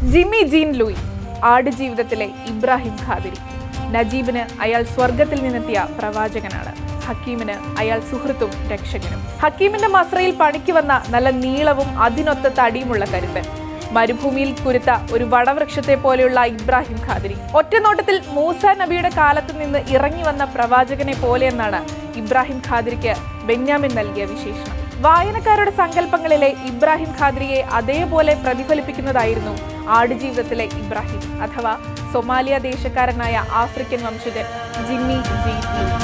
Jimmy Jean Louis, ആടുജീവിതത്തിലെ Ibrahim Khadiri. നജീബിന് അയാൾ സ്വർഗത്തിൽ നിന്നെത്തിയ പ്രവാചകനാണ്. ഹക്കീമിന് അയാൾ സുഹൃത്തും രക്ഷകനും. ഹക്കീമിന്റെ മസ്രയിൽ പണിക്ക് വന്ന നല്ല നീളവും അതിനൊത്ത തടിയുമുള്ള കരുത്തൻ. മരുഭൂമിയിൽ കുരുത്ത ഒരു വടവൃക്ഷത്തെ പോലെയുള്ള ഇബ്രാഹിം ഖാദിരി ഒറ്റനോട്ടത്തിൽ മൂസ നബിയുടെ കാലത്ത് നിന്ന് ഇറങ്ങി വന്ന പ്രവാചകനെ പോലെയെന്നാണ് ഇബ്രാഹിം ഖാദിരിക്ക് ബെന്യാമിൻ നൽകിയ വിശേഷണം. വായനക്കാരുടെ സങ്കല്പങ്ങളിലെ ഇബ്രാഹിം ഖാദിരിയെ അതേപോലെ പ്രതിഫലിപ്പിക്കുന്നതായിരുന്നു ആടുജീവിതത്തിലെ ഇബ്രാഹിം, അഥവാ സൊമാലിയ ദേശക്കാരനായ ആഫ്രിക്കൻ വംശജൻ Jimmy Jean Louis.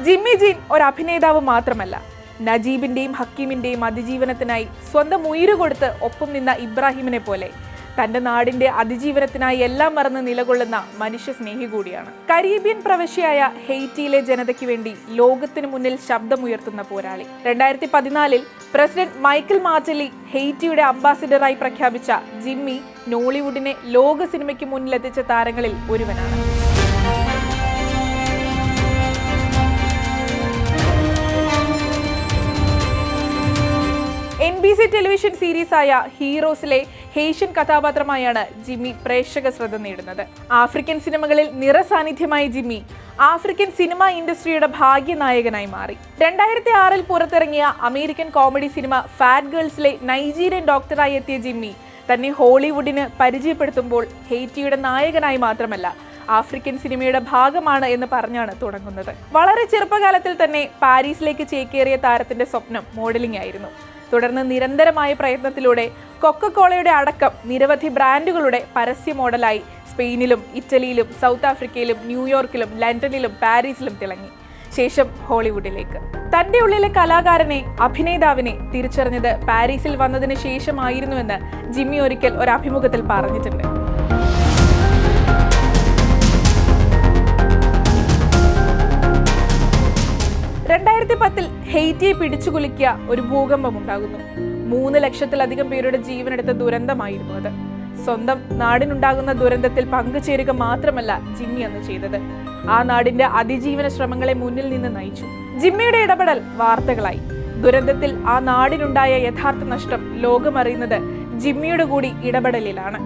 Jimmy Jean ഒരു അഭിനേതാവ് മാത്രമല്ല, നജീബിന്റെയും ഹക്കീമിന്റെയും അതിജീവനത്തിനായി സ്വന്തം ഉയിര് കൊടുത്ത് ഒപ്പം നിന്ന ഇബ്രാഹിമിനെ പോലെ തന്റെ നാടിന്റെ അതിജീവനത്തിനായി എല്ലാം മറന്ന് നിലകൊള്ളുന്ന മനുഷ്യ സ്നേഹി കൂടിയാണ്. കരീബിയൻ പ്രവിശ്യയായ ഹെയ്റ്റിയിലെ ജനതയ്ക്ക് വേണ്ടി ലോകത്തിനു മുന്നിൽ ശബ്ദമുയർത്തുന്ന പോരാളി. 2014 പ്രസിഡന്റ് മൈക്കൽ മാർട്ടലി ഹെയ്റ്റിയുടെ അംബാസിഡറായി പ്രഖ്യാപിച്ച ജിമ്മി നോളിവുഡിനെ ലോക സിനിമയ്ക്ക് മുന്നിലെത്തിച്ച താരങ്ങളിൽ ഒരുവനാണ്. NBC ടെലിവിഷൻ സീരീസായ ഹീറോസിലെ ഹേഷ്യൻ കഥാപാത്രമായാണ് ജിമ്മി പ്രേക്ഷക ശ്രദ്ധ നേടുന്നത്. ആഫ്രിക്കൻ സിനിമകളിൽ നിറസാന്നിധ്യമായ ജിമ്മി ആഫ്രിക്കൻ സിനിമാ ഇൻഡസ്ട്രിയുടെ ഭാഗ്യനായകനായി മാറി. 2006 പുറത്തിറങ്ങിയ അമേരിക്കൻ കോമഡി സിനിമ ഫാറ്റ് ഗേൾസിലെ നൈജീരിയൻ ഡോക്ടറായി എത്തിയ ജിമ്മി തന്നെ ഹോളിവുഡിന് പരിചയപ്പെടുത്തുമ്പോൾ ഹെയ്റ്റിയുടെ നായകനായി മാത്രമല്ല, ആഫ്രിക്കൻ സിനിമയുടെ ഭാഗമാണ് എന്ന് പറഞ്ഞാണ് തുടങ്ങുന്നത്. വളരെ ചെറുപ്പകാലത്തിൽ തന്നെ പാരീസിലേക്ക് ചേക്കേറിയ താരത്തിന്റെ സ്വപ്നം മോഡലിംഗ് ആയിരുന്നു. തുടർന്ന് നിരന്തരമായ പ്രയത്നത്തിലൂടെ കൊക്കക്കോളയുടെ അടക്കം നിരവധി ബ്രാൻഡുകളുടെ പരസ്യ മോഡലായി സ്പെയിനിലും ഇറ്റലിയിലും സൗത്ത് ആഫ്രിക്കയിലും ന്യൂയോർക്കിലും ലണ്ടനിലും പാരീസിലും തിളങ്ങി. ശേഷം ഹോളിവുഡിലേക്ക്. തന്റെ ഉള്ളിലെ കലാകാരനെ, അഭിനേതാവിനെ തിരിച്ചറിഞ്ഞത് പാരീസിൽ വന്നതിന് ശേഷമായിരുന്നുവെന്ന് ജിമ്മി ഒരിക്കൽ ഒരു അഭിമുഖത്തിൽ പറഞ്ഞിട്ടുണ്ട്. 2010 ഹെയ്റ്റിയെ പിടിച്ചുകുലുക്കിയ ഒരു ഭൂകമ്പം ഉണ്ടാകുന്നു. 3 ലക്ഷത്തിലധികം പേരുടെ ജീവനെടുത്ത ദുരന്തമായിരുന്നു അത്. സ്വന്തം നാടിനുണ്ടാകുന്ന ദുരന്തത്തിൽ പങ്കുചേരുക മാത്രമല്ല ജിമ്മി അന്ന് ചെയ്തത്, ആ നാടിന്റെ അതിജീവന ശ്രമങ്ങളെ മുന്നിൽ നിന്ന് നയിച്ചു. ജിമ്മിയുടെ ഇടപെടൽ വാർത്തകളായി. ദുരന്തത്തിൽ ആ നാടിനുണ്ടായ യഥാർത്ഥ നഷ്ടം ലോകമറിയുന്നത് ജിമ്മിയുടെ കൂടി ഇടപെടലിലാണ്.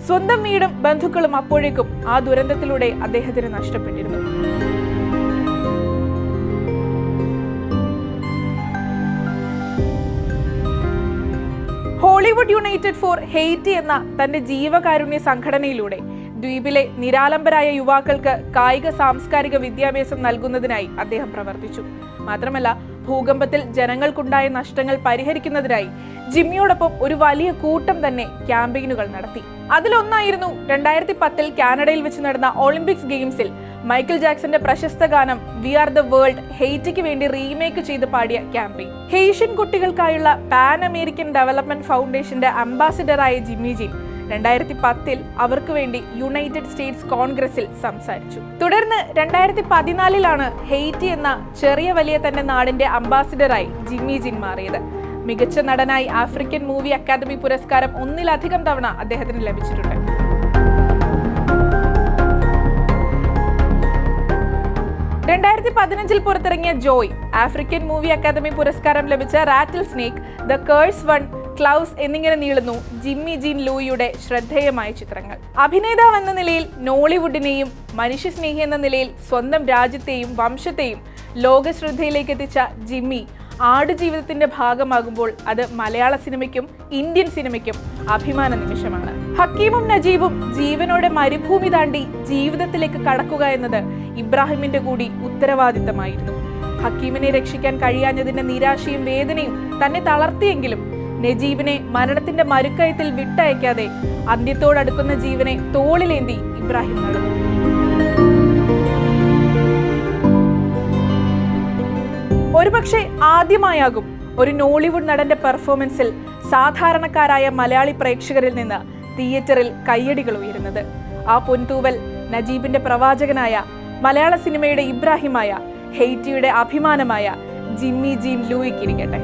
സ്വന്തം വീടും ബന്ധുക്കളും അപ്പോഴേക്കും ആ ദുരന്തത്തിലൂടെ അദ്ദേഹത്തിന് നഷ്ടപ്പെട്ടിരുന്നു. ഹോളിവുഡ് യുണൈറ്റഡ് ഫോർ ഹെയ്റ്റി എന്ന തന്റെ ജീവകാരുണ്യ സംഘടനയിലൂടെ ദ്വീപിലെ നിരാലംബരായ യുവാക്കൾക്ക് കായിക സാംസ്കാരിക വിദ്യാഭ്യാസം നൽകുന്നതിനായി അദ്ദേഹം പ്രവർത്തിച്ചു. മാത്രമല്ല, ഭൂകമ്പത്തിൽ ജനങ്ങൾക്കുണ്ടായ നഷ്ടങ്ങൾ പരിഹരിക്കുന്നതിനായി ജിമ്മിയോടൊപ്പം ഒരു വലിയ കൂട്ടം തന്നെ ക്യാമ്പയിനുകൾ നടത്തി. അതിലൊന്നായിരുന്നു 2010 കാനഡയിൽ വെച്ച് നടന്ന ഒളിമ്പിക്സ് ഗെയിംസിൽ മൈക്കിൾ ജാക്സന്റെ പ്രശസ്ത ഗാനം വി ആർ ദ വേൾഡ് ഹെയ്റ്റിക്ക് വേണ്ടി റീമേക്ക് ചെയ്ത് പാടിയ ക്യാമ്പയിൻ. ഹെയ്ഷ്യൻ കുട്ടികൾക്കായുള്ള പാൻ അമേരിക്കൻ ഡെവലപ്മെന്റ് ഫൗണ്ടേഷന്റെ അംബാസിഡറായ ജിമ്മി ജീൻ 2010 അവർക്ക് വേണ്ടി യുണൈറ്റഡ് സ്റ്റേറ്റ്സ് കോൺഗ്രസിൽ സംസാരിച്ചു. തുടർന്ന് 2014 ഹെയ്റ്റി എന്ന ചെറിയ വലിയ തന്റെ നാടിന്റെ അംബാസിഡറായി ജിമ്മി ജീൻ മാറിയത്. മികച്ച നടനായി ആഫ്രിക്കൻ മൂവി അക്കാദമി പുരസ്കാരം 1-ലധികം തവണ അദ്ദേഹത്തിന് ലഭിച്ചിട്ടുണ്ട്. 2015 പുറത്തിറങ്ങിയ ജോയ്, ആഫ്രിക്കൻ മൂവി അക്കാദമി പുരസ്കാരം ലഭിച്ച rattle snake, the curse one, ക്ലൗസ് എന്നിങ്ങനെ നീളുന്നു ജിമ്മി ജീൻ ലൂയിയുടെ ശ്രദ്ധേയമായ ചിത്രങ്ങൾ. അഭിനേതാവ് എന്ന നിലയിൽ നോളിവുഡിനെയും മനുഷ്യസ്നേഹി എന്ന നിലയിൽ സ്വന്തം രാജ്യത്തെയും വംശത്തെയും ലോകശ്രദ്ധയിലേക്ക് എത്തിച്ച ജിമ്മി ആടുജീവിതത്തിന്റെ ഭാഗമാകുമ്പോൾ അത് മലയാള സിനിമയ്ക്കും ഇന്ത്യൻ സിനിമയ്ക്കും അഭിമാന നിമിഷമാണ്. ഹക്കീമും നജീബും ജീവനോടെ മരുഭൂമി താണ്ടി ജീവിതത്തിലേക്ക് കടക്കുക എന്നത് ഇബ്രാഹിമിന്റെ കൂടി ഉത്തരവാദിത്തമായിരുന്നു. ഹക്കീമിനെ രക്ഷിക്കാൻ കഴിയാഞ്ഞതിന്റെ നിരാശയും വേദനയും തന്നെ തളർത്തിയെങ്കിലും നജീബിനെ മരണത്തിന്റെ മരുക്കയത്തിൽ വിട്ടയക്കാതെ അന്ത്യത്തോടടുക്കുന്ന ജീവനെ തോളിലേന്തി ഇബ്രാഹിം നടന്നു. ഒരുപക്ഷെ ആദ്യമായാകും ഒരു നോളിവുഡ് നടന്റെ പെർഫോമൻസിൽ സാധാരണക്കാരായ മലയാളി പ്രേക്ഷകരിൽ നിന്ന് തിയേറ്ററിൽ കയ്യടികൾ ഉയരുന്നത്. ആ പൊൻതൂവൽ നജീബിന്റെ പ്രവാചകനായ, മലയാള സിനിമയുടെ ഇബ്രാഹിമായ, ഹെയ്റ്റിയുടെ അഭിമാനമായ ജിമ്മി ജീൻ ലൂയിക്കിരിക്കട്ടെ.